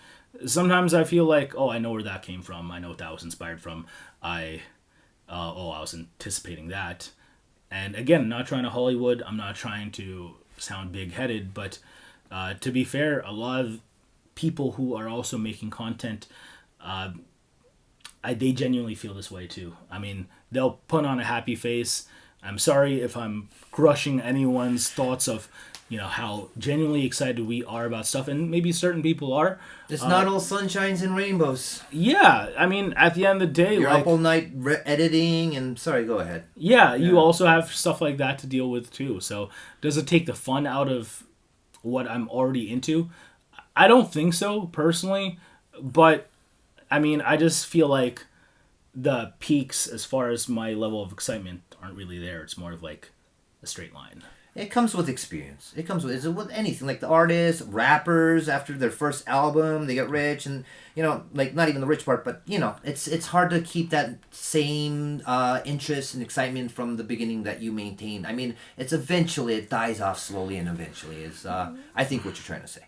sometimes I feel like, oh, I know where that came from. I know what that was inspired from. I was anticipating that. And again, not trying to Hollywood. I'm not trying to sound big-headed, but to be fair, a lot of people who are also making content, they genuinely feel this way too. I mean, they'll put on a happy face. I'm sorry if I'm crushing anyone's thoughts of, how genuinely excited we are about stuff, and maybe certain people are. It's not all sunshines and rainbows. Yeah, I mean, at the end of the day, You're like, up all night editing, and sorry, go ahead. yeah, you also have stuff like that to deal with too. So, does it take the fun out of what I'm already into? I don't think so, personally. But, I mean, I just feel like the peaks as far as my level of excitement aren't really there. It's more of like a straight line. It comes with experience. It comes with anything. Like the artists, rappers, after their first album, they get rich, and like not even the rich part, but it's hard to keep that same interest and excitement from the beginning that you maintain. I mean, it dies off slowly, and eventually is I think what you're trying to say.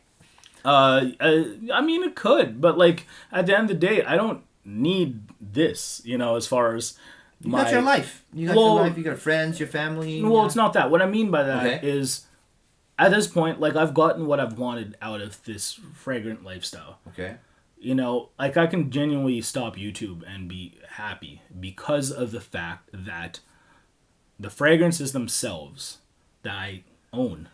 I mean, it could, but like at the end of the day, I don't need this. As far as You got your life. You got your life. You got friends, your family. Well, it's not that. What I mean by that is, Okay. at this point, like I've gotten what I've wanted out of this fragrant lifestyle. Okay. Like I can genuinely stop YouTube and be happy because of the fact that the fragrances themselves that I own,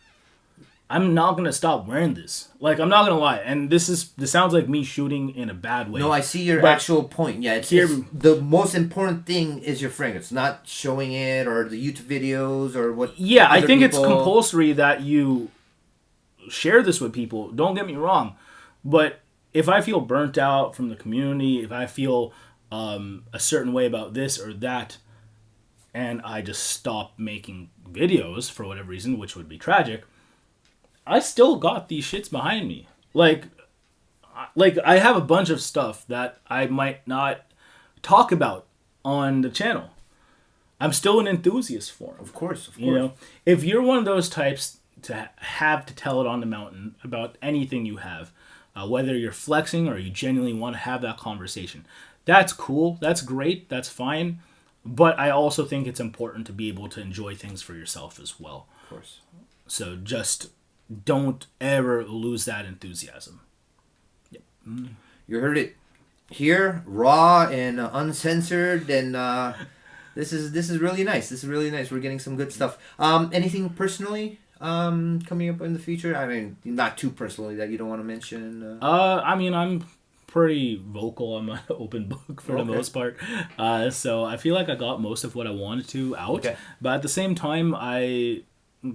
I'm not gonna stop wearing this. Like, I'm not gonna lie, and this sounds like me shooting in a bad way. No, I see your But actual point. Yeah, it's the most important thing is your fragrance, not showing it or the YouTube videos or what. Yeah, I think it's people... compulsory that you share this with people. Don't get me wrong, but if I feel burnt out from the community, if I feel a certain way about this or that, and I just stop making videos for whatever reason, which would be tragic, I still got these shits behind me. Like I have a bunch of stuff that I might not talk about on the channel. I'm still an enthusiast for them. Of course. If you're one of those types to have to tell it on the mountain about anything you have, whether you're flexing or you genuinely want to have that conversation, that's cool. That's great. That's fine. But I also think it's important to be able to enjoy things for yourself as well. Of course. So just don't ever lose that enthusiasm. Yep. You heard it here, raw and uncensored, and this is really nice. This is really nice. We're getting some good stuff. Anything personally coming up in the future? I mean, not too personally that you don't want to mention. I mean, I'm pretty vocal. I'm an open book for the most part. So I feel like I got most of what I wanted to out. Okay. But at the same time, I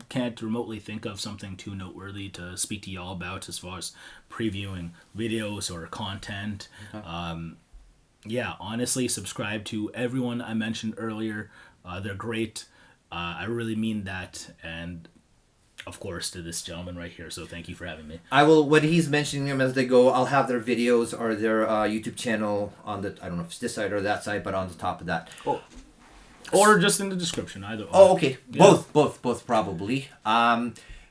can't remotely think of something too noteworthy to speak to y'all about as far as previewing videos or content. Yeah, honestly, subscribe to everyone I mentioned earlier. They're great. I really mean that. And of course, to this gentleman right here. So thank you for having me. I will, when he's mentioning them as they go, I'll have their videos or their YouTube channel on the, I don't know if it's this side or that side, but on the top of that. Oh. Or just in the description, either. Oh, okay. Yeah. Both probably.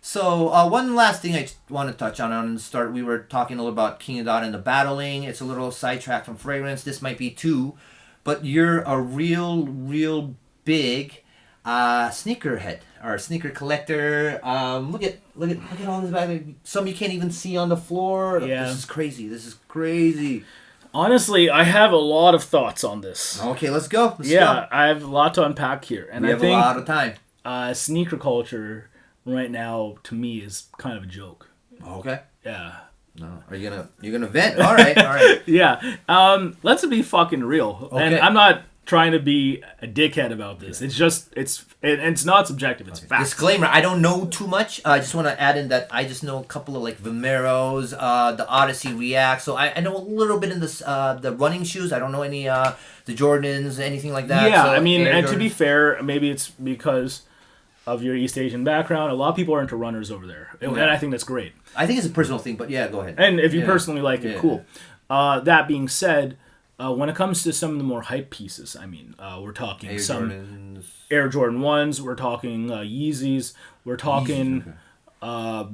So one last thing I want to touch on the start, we were talking a little about King of Dot and the battling. It's a little sidetracked from fragrance. This might be too, but you're a real big sneakerhead or sneaker collector. Look at all this bag. Some you can't even see on the floor. Yeah. This is crazy. Honestly, I have a lot of thoughts on this. Okay, let's go. I have a lot to unpack here, and we have a lot of time. Sneaker culture right now to me is kind of a joke. Okay. Yeah. No, you're gonna vent? All right. Yeah. Let's be fucking real, Okay. and I'm not trying to be a dickhead about this. It's just it's not subjective. It's fact. Disclaimer: I don't know too much. I just want to add in that I just know a couple of like Vomeros, the Odyssey React. So I know a little bit in this the running shoes. I don't know any the Jordans, anything like that. Yeah, so, I mean, and Jordans. to be fair, maybe it's because of your East Asian background. A lot of people are into runners over there, and I think that's great. I think it's a personal thing, but yeah, go ahead. And if you personally like it, cool. That being said, when it comes to some of the more hype pieces, I mean, we're talking Air Jordan 1s, we're talking Yeezys, we're talking, let's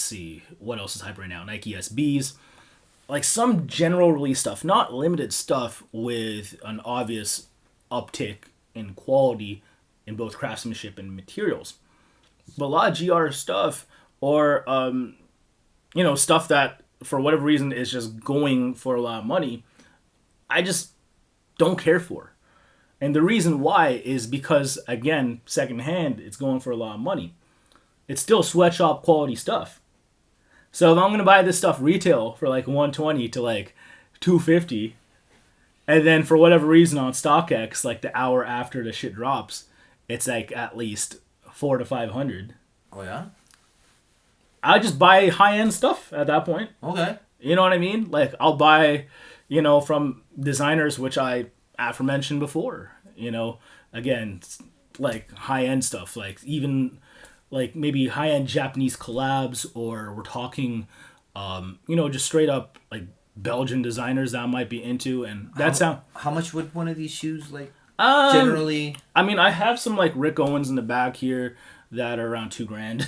see, what else is hype right now? Nike SBs. Like some general release stuff, not limited stuff with an obvious uptick in quality in both craftsmanship and materials. But a lot of GR stuff or, stuff that for whatever reason is just going for a lot of money, I just don't care for. And the reason why is because, again, secondhand, it's going for a lot of money. It's still sweatshop quality stuff. So if I'm going to buy this stuff retail for like $120 to like $250, and then for whatever reason on StockX, like the hour after the shit drops, it's like at least $400 to $500. Oh yeah? I just buy high-end stuff at that point. Okay. You know what I mean? Like, I'll buy, from designers, which I aforementioned before. Again, like high-end stuff. Like, even, like, maybe high-end Japanese collabs, or we're talking, just straight up, like, Belgian designers that I might be into. And that's how much would one of these shoes, like, generally? I mean, I have some, like, Rick Owens in the back here that are around $2,000.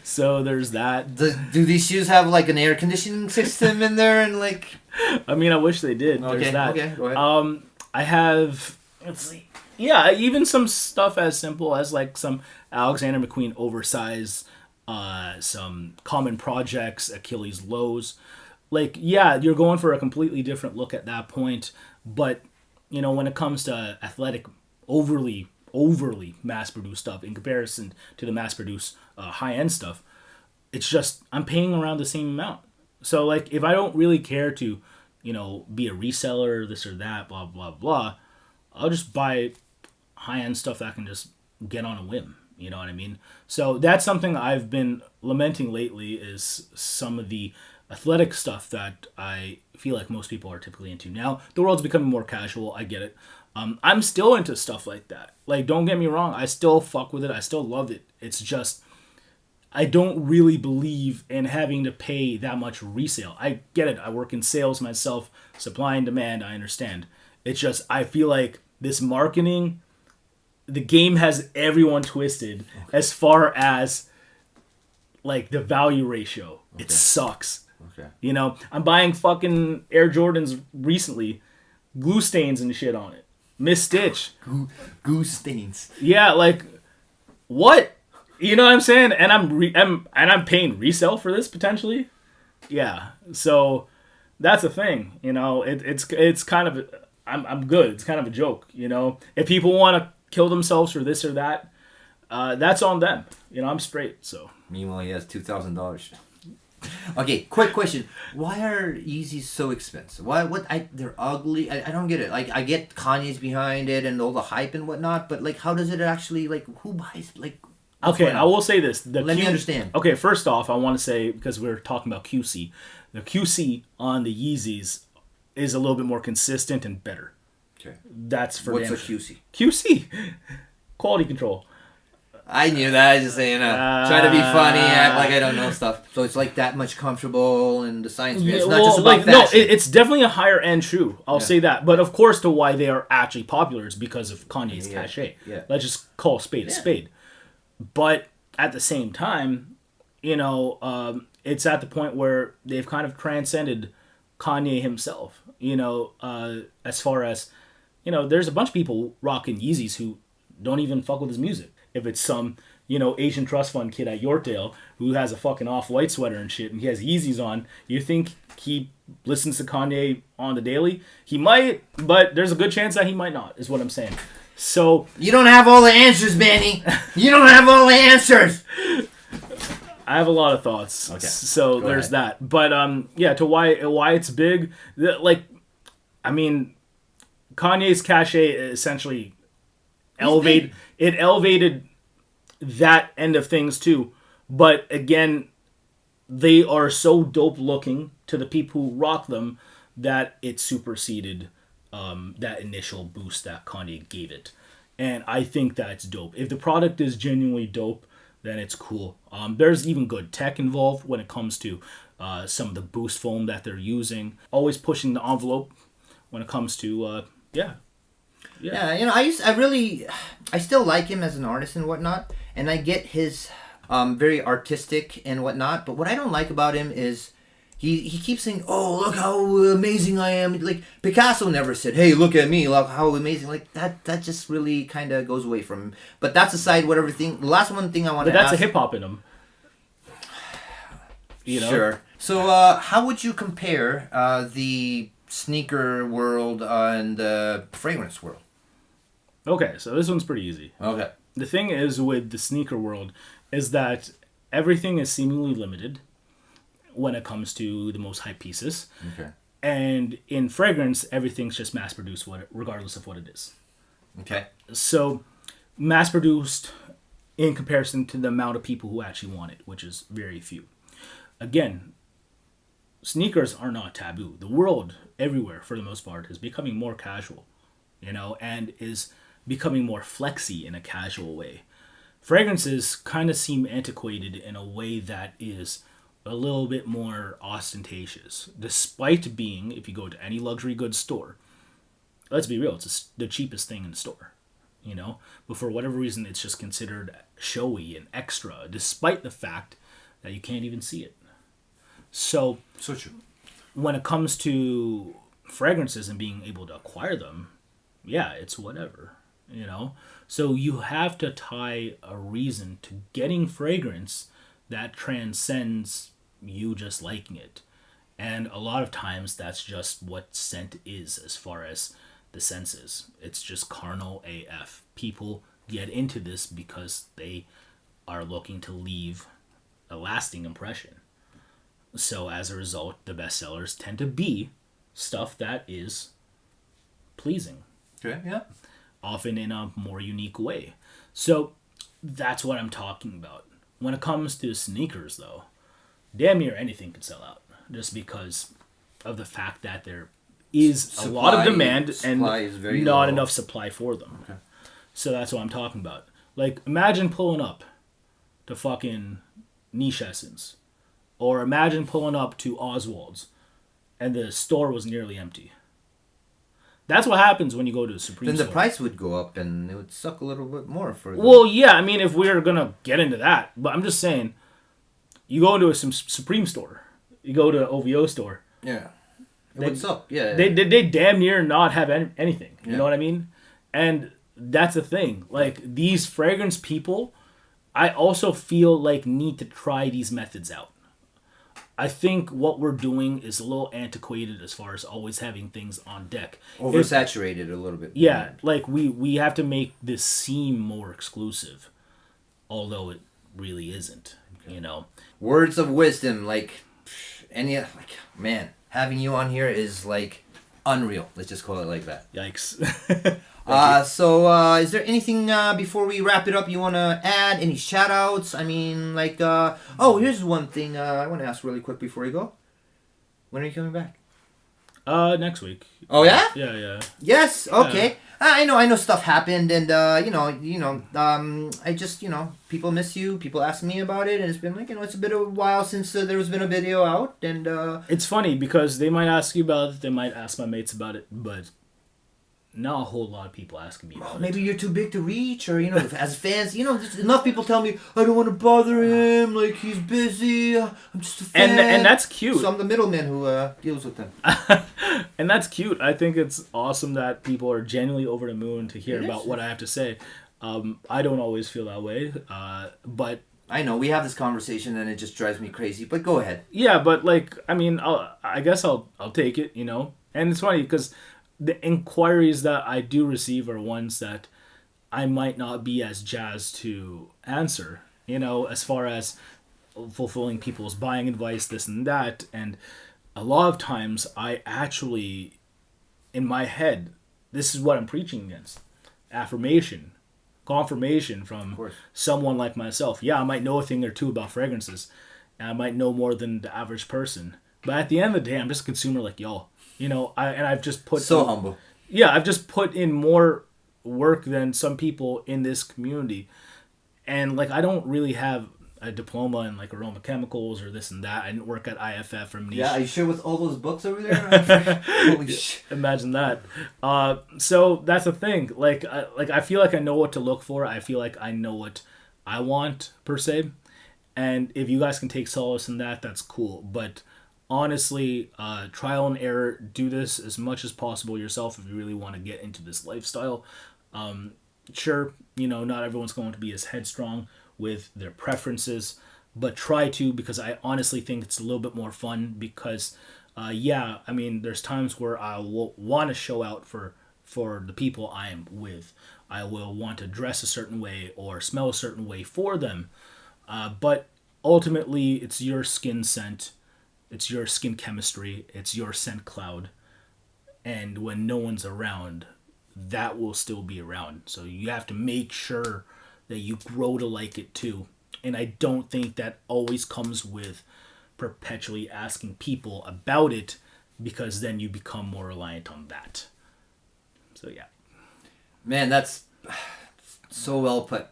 So there's that. Do these shoes have like an air conditioning system in there and like? I mean, I wish they did. Okay, there's that. Okay, go ahead. I have. Let's see. Yeah, even some stuff as simple as like some Alexander McQueen oversized, some Common Projects Achilles lows. Like, yeah, you're going for a completely different look at that point. But when it comes to athletic, overly mass-produced stuff in comparison to the mass-produced high-end stuff, it's just I'm paying around the same amount. So like if I don't really care to be a reseller, this or that, blah blah blah, I'll just buy high-end stuff that I can just get on a whim. You know what I mean? So that's something I've been lamenting lately, is some of the athletic stuff that I feel like most people are typically into. Now the world's becoming more casual, I get it. I'm still into stuff like that. Like, don't get me wrong, I still fuck with it. I still love it. It's just, I don't really believe in having to pay that much resale. I get it. I work in sales myself, supply and demand. I understand. It's just, I feel like this marketing, the game has everyone twisted as far as, like, the value ratio. It sucks. Okay. I'm buying fucking Air Jordans recently, glue stains and shit on it. Misstitch. Goose stains. Yeah, like, what? You know what I'm saying? And I'm paying resale for this potentially. Yeah. So that's the thing. It's kind of I'm good. It's kind of a joke. If people want to kill themselves for this or that, that's on them. I'm straight, so. Meanwhile, he has $2,000. Okay, quick question. Why are Yeezys so expensive? They're ugly. I don't get it. Like, I get Kanye's behind it and all the hype and whatnot, but like, how does it actually, like, who buys, like... Okay, I will say this. Let me understand. Okay, first off, I want to say, because we're talking about QC, the QC on the Yeezys is a little bit more consistent and better. Okay. That's for What's damn a QC? QC. Quality control. I knew that. I was just saying, try to be funny, act like I don't know stuff. So it's like that much comfortable and the science. It's not just about fashion. No, it's definitely a higher end shoe. I'll say that. But of course, to why they are actually popular is because of Kanye's cachet. Yeah. Let's just call a spade a spade. But at the same time, it's at the point where they've kind of transcended Kanye himself. As far as, there's a bunch of people rocking Yeezys who don't even fuck with his music. If it's some, Asian trust fund kid at Yorkdale who has a fucking off-white sweater and shit and he has Yeezys on, you think he listens to Kanye on the daily? He might, but there's a good chance that he might not, is what I'm saying. So... You don't have all the answers, Manny! You don't have all the answers! I have a lot of thoughts. Okay. So Go there's ahead. that. But, to why it's big, Kanye's cachet essentially elevated that end of things too. But again, they are so dope looking to the people who rock them that it superseded that initial boost that Kanye gave it. And I think that's dope. If the product is genuinely dope, then it's cool. There's even good tech involved when it comes to some of the boost foam that they're using. Always pushing the envelope when it comes to, Yeah, I still like him as an artist and whatnot, and I get his very artistic and whatnot, but what I don't like about him is he keeps saying, oh, look how amazing I am. Like, Picasso never said, hey, look at me, look how amazing. Like, that just really kind of goes away from him. But that's aside whatever thing. The last one thing I want to ask... But that's a hip-hop in him. Sure. So, how would you compare the sneaker world and the fragrance world? Okay, so this one's pretty easy. Okay. The thing is with the sneaker world is that everything is seemingly limited when it comes to the most hype pieces. Okay. And in fragrance, everything's just mass-produced regardless of what it is. Okay. So, mass-produced in comparison to the amount of people who actually want it, which is very few. Again, sneakers are not taboo. The world, everywhere, for the most part, is becoming more casual, and is becoming more flexy in a casual way. Fragrances kind of seem antiquated in a way that is a little bit more ostentatious, despite being, if you go to any luxury goods store, let's be real, it's the cheapest thing in the store, but for whatever reason, it's just considered showy and extra, despite the fact that you can't even see it. So true. When it comes to fragrances and being able to acquire them, yeah, it's whatever, So you have to tie a reason to getting fragrance that transcends you just liking it. And a lot of times that's just what scent is as far as the senses. It's just carnal AF. People get into this because they are looking to leave a lasting impression. So as a result, the bestsellers tend to be stuff that is pleasing. Okay, yeah. Often in a more unique way. So that's what I'm talking about. When it comes to sneakers, though, damn near anything could sell out. Just because of the fact that there is a lot of demand and not enough supply for them. Okay. So that's what I'm talking about. Like, imagine pulling up to fucking Niche Essence. Or imagine pulling up to Oswald's and the store was nearly empty. That's what happens when you go to a Supreme store. Then the price would go up and it would suck a little bit more for them. Well, yeah, I mean, if we're going to get into that. But I'm just saying, you go into a Supreme store. You go to an OVO store. Yeah. It would suck, yeah. They damn near not have anything. You know what I mean? And that's the thing. Like, these fragrance people, I also feel like need to try these methods out. I think what we're doing is a little antiquated as far as always having things on deck. Oversaturated a little bit. Yeah, like we have to make this seem more exclusive, although it really isn't. You know, Words of wisdom, like man, having you on here is like unreal. Let's just call it like that. yikes. So is there anything before we wrap it up you want to add? Any shout outs? I mean, like, here's one thing I want to ask really quick before you go. When are you coming back? Next week. Oh, yeah? Yeah. Yes, okay. Yeah. I know stuff happened, and, I just, people miss you, people ask me about it, and it's been like, it's been a while since there's been a video out, and, It's funny, because they might ask you about it, they might ask my mates about it, but not a whole lot of people asking me about maybe it. you're too big to reach, or, as fans, just enough people tell me, I don't want to bother him, like, he's busy, I'm just a fan. And that's cute. So I'm the middleman who deals with them. And that's cute. I think it's awesome that people are genuinely over the moon to hear about what I have to say. I don't always feel that way, but... I know, we have this conversation and it just drives me crazy, but go ahead. Yeah, but, like, I mean, I guess I'll take it, And it's funny, because the inquiries that I do receive are ones that I might not be as jazzed to answer, as far as fulfilling people's buying advice, this and that. And a lot of times I actually, in my head, this is what I'm preaching against. Affirmation, confirmation from someone like myself. Yeah, I might know a thing or two about fragrances, and I might know more than the average person. But at the end of the day, I'm just a consumer like y'all. I've just put... So humble. Yeah, I've just put in more work than some people in this community. And, like, I don't really have a diploma in, like, aroma chemicals or this and that. I didn't work at IFF or niche. Yeah, are you sure with all those books over there? Holy shit. Imagine that. So that's the thing. I feel like I know what to look for. I feel like I know what I want, per se. And if you guys can take solace in that, that's cool. But... honestly, trial and error, do this as much as possible yourself if you really want to get into this lifestyle. Sure, not everyone's going to be as headstrong with their preferences, but try to, because I honestly think it's a little bit more fun because, there's times where I will want to show out for the people I am with. I will want to dress a certain way or smell a certain way for them, but ultimately it's your skin scent. It's your skin chemistry. It's your scent cloud. And when no one's around, that will still be around. So you have to make sure that you grow to like it too. And I don't think that always comes with perpetually asking people about it, because then you become more reliant on that. So yeah. Man, that's so well put.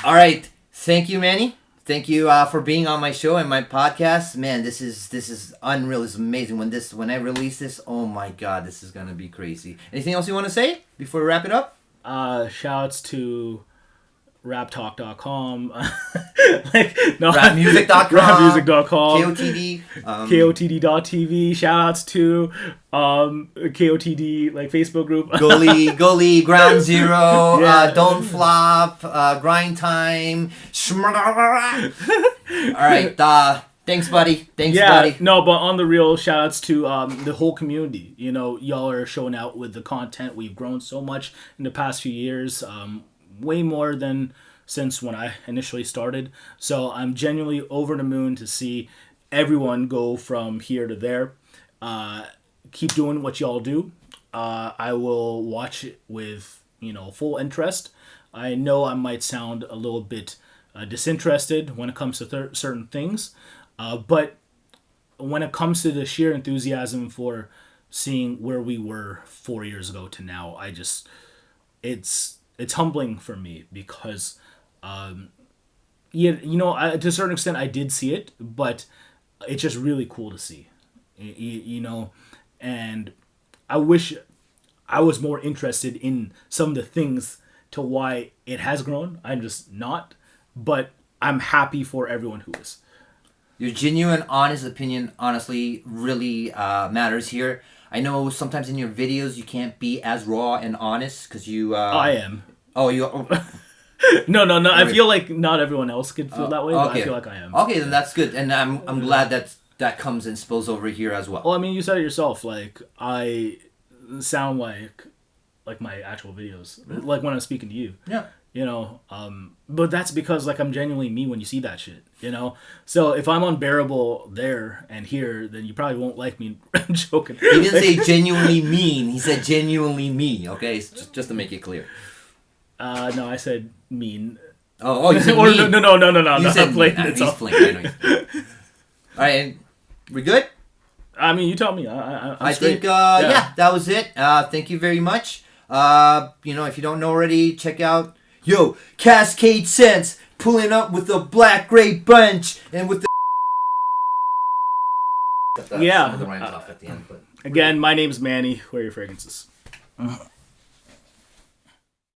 All right. Thank you, Manny. Thank you for being on my show and my podcast. Man, this is unreal. This is amazing. When I release this, oh my god, this is gonna be crazy. Anything else you want to say before we wrap it up? Shouts to raptalk.com. Rapmusic.com. Rapmusic.com. KOTD. KOTD.tv. Shoutouts to KOTD Facebook group. Goalie, Ground Zero, Yeah. Don't Flop, Grind Time. Alright, thanks buddy. No, but on the real, shoutouts to the whole community. Y'all are showing out with the content. We've grown so much in the past few years. Way more than since when I initially started. So I'm genuinely over the moon to see everyone go from here to there. Keep doing what y'all do. I will watch it with, full interest. I know I might sound a little bit disinterested when it comes to certain things. But when it comes to the sheer enthusiasm for seeing where we were 4 years ago to now, it's humbling for me because, to a certain extent I did see it, but it's just really cool to see, and I wish I was more interested in some of the things to why it has grown. I'm just not, but I'm happy for everyone who is. Your genuine, honest opinion, honestly, really matters here. I know sometimes in your videos you can't be as raw and honest because you... I am. Oh, you... No. I feel like not everyone else could feel that way, but I feel like I am. Okay, then that's good, and I'm glad that comes and spills over here as well. Well, I mean, you said it yourself. Like I sound like my actual videos, like when I'm speaking to you. Yeah. You know, but that's because like I'm genuinely me when you see that shit. You know, so if I'm unbearable there and here, then you probably won't like me. I'm joking. He didn't say genuinely mean. He said genuinely me. Okay, just to make it clear. No, I said mean. Oh, you said or mean. No. You said playing. He's playing. I know. All right, and we good? I mean, you tell me. I think yeah, that was it. Thank you very much. If you don't know already, check out Cascade Scents pulling up with a black grape bunch and with the yeah. some of the rhymes off at the end, but again, my name's Manny. Where are your fragrances?